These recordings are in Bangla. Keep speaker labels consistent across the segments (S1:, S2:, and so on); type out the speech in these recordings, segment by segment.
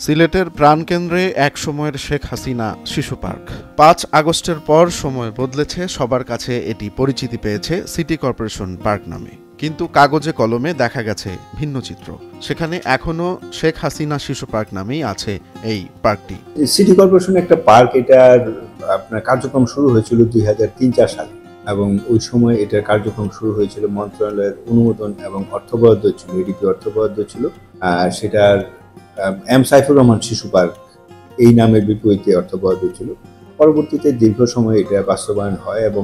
S1: সিলেটের প্রাণকেন্দ্রে এক সময়ের শেখ হাসিনা শিশু পার্ক। ৫ আগস্টের পর সময় বদলেছে, সবার কাছে এটি পরিচিতি পেয়েছে সিটি কর্পোরেশন পার্ক নামে। কিন্তু কাগজে কলমে দেখা গেছে ভিন্ন চিত্র। সেখানে এখনো শেখ হাসিনা শিশু পার্ক নামেই আছে এই পার্কটি।
S2: সিটি কর্পোরেশন একটা পার্ক, এটার আপনার কার্যক্রম শুরু হয়েছিল ২০০৩-৪ সালে এবং ওই সময় এটার কার্যক্রম শুরু হয়েছিল মন্ত্রণালয়ের অনুমোদন এবং অর্থ বরাদ্দ ছিল, এডিপি অর্থ বরাদ্দ ছিল। সেটার এম সাইফুর রহমান শিশু পার্ক এই নামের বিপরীতে অর্থ বরাদ্দ ছিল। পরবর্তীতে দীর্ঘ সময় এটা বাস্তবায়ন হয় এবং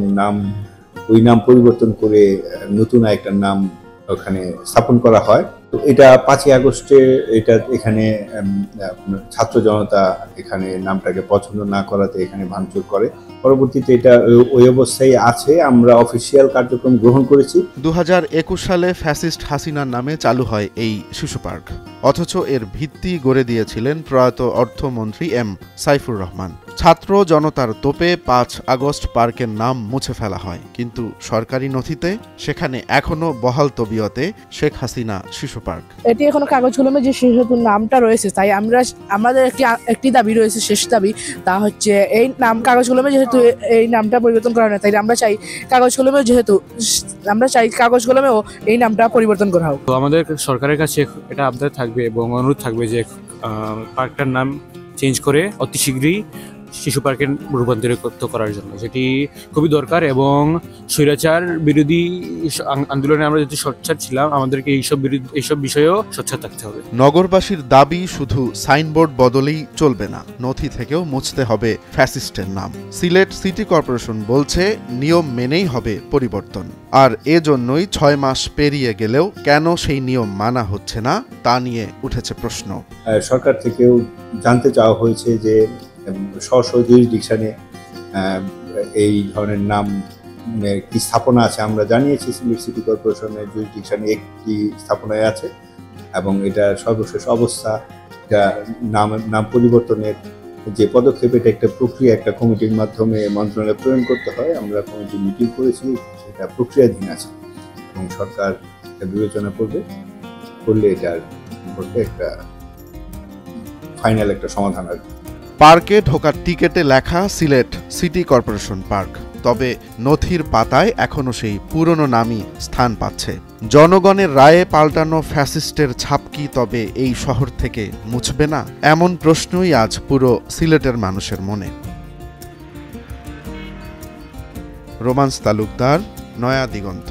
S2: ওই নাম পরিবর্তন করে নতুন একটা নাম ওখানে স্থাপন করা হয়। তো এটা ৫ই আগস্টে এখানে ছাত্র জনতা এখানে নামটাকে পছন্দ না করাতে এখানে ভাঙচুর করে। পরবর্তীতে এটা ওই অবস্থায় আছে, আমরা অফিসিয়াল কার্যক্রম গ্রহণ করেছি।
S1: ২০২১ সালে ফ্যাসিস্ট হাসিনার নামে চালু হয় এই শিশু পার্ক, অথচ এর ভিত্তি গড়ে দিয়েছিলেন প্রয়াত অর্থমন্ত্রী এম সাইফুর রহমান। ছাত্র জনতার তোপে ৫ আগস্ট পার্কের নাম মুছে ফেলা হয়, কিন্তু সরকারি নথিতে সেখানে এখনো বহাল তবিয়তে শেখ হাসিনা শিশু পার্ক।
S3: এটি এখনো কাগজ কলমে যে যেহেতু নামটা রয়েছে, তাই আমাদের একটি দাবি রয়েছে, শেষ দাবি, তা হচ্ছে এই নাম কাগজ কলমে যেহেতু এই নামটা পরিবর্তন করা হয়, তাই আমরা চাই কাগজ কলমেও এই নামটা পরিবর্তন করা হোক।
S4: তো আমাদের সরকারের কাছে এটা আবদার থাকবে এবং অনুরোধ থাকবে যে পার্কটার নাম চেঞ্জ করে অতি শীঘ্রই শিশু পার্কে রূপান্তরিত করার জন্য, যেটি খুবই দরকার। এবং স্বৈরাচার বিরোধী আন্দোলনে আমরা যেহেতু সোচ্চার ছিলাম, আমাদেরকে এইসব বিষয়েও সোচ্চার থাকতে হবে।
S1: নগরবাসীর দাবি শুধু সাইনবোর্ড বদলেই চলবে না, নথি থেকেও মুছতে হবে ফ্যাসিস্টের নাম। সিলেট সিটি কর্পোরেশন বলছে নিয়ম মেনেই হবে পরিবর্তন, আর এজন্যই ৬ মাস পেরিয়ে গেলেও কেন সেই নিয়ম মানা হচ্ছে না তা নিয়ে উঠেছে প্রশ্ন।
S2: সরকার থেকেও জানতে চাওয়া হয়েছে যে স্ব জুরিসডিকশনে এই ধরনের নাম কি স্থাপনা আছে। আমরা জানিয়েছি সিলেট সিটি কর্পোরেশনের জুরিসডিকশনে একটি স্থাপনায় আছে এবং এটা সর্বশেষ অবস্থা। এটা নাম পরিবর্তনের যে পদক্ষেপ, এটা একটা প্রক্রিয়া, একটা কমিটির মাধ্যমে মন্ত্রণালয়ে প্রেরণ করতে হয়। আমরা কমিটি মিটিং করেছি, সেটা প্রক্রিয়াধীন আছে এবং সরকার বিবেচনা করলে এটার একটা ফাইনাল একটা সমাধান আসবে।
S1: পার্কে ঢোকার টিকেটে লেখা সিলেট সিটি কর্পোরেশন পার্ক, তবে নথির পাতায় এখনো সেই পুরনো নামই স্থান পাচ্ছে। জনগণের রায়ে পাল্টানো ফ্যাসিস্টের ছাপ কি তবে এই শহর থেকে মুছবে না? এমন প্রশ্নই আজ পুরো সিলেটের মানুষের মনে। রোমান্স তালুকদার, নয়া দিগন্ত।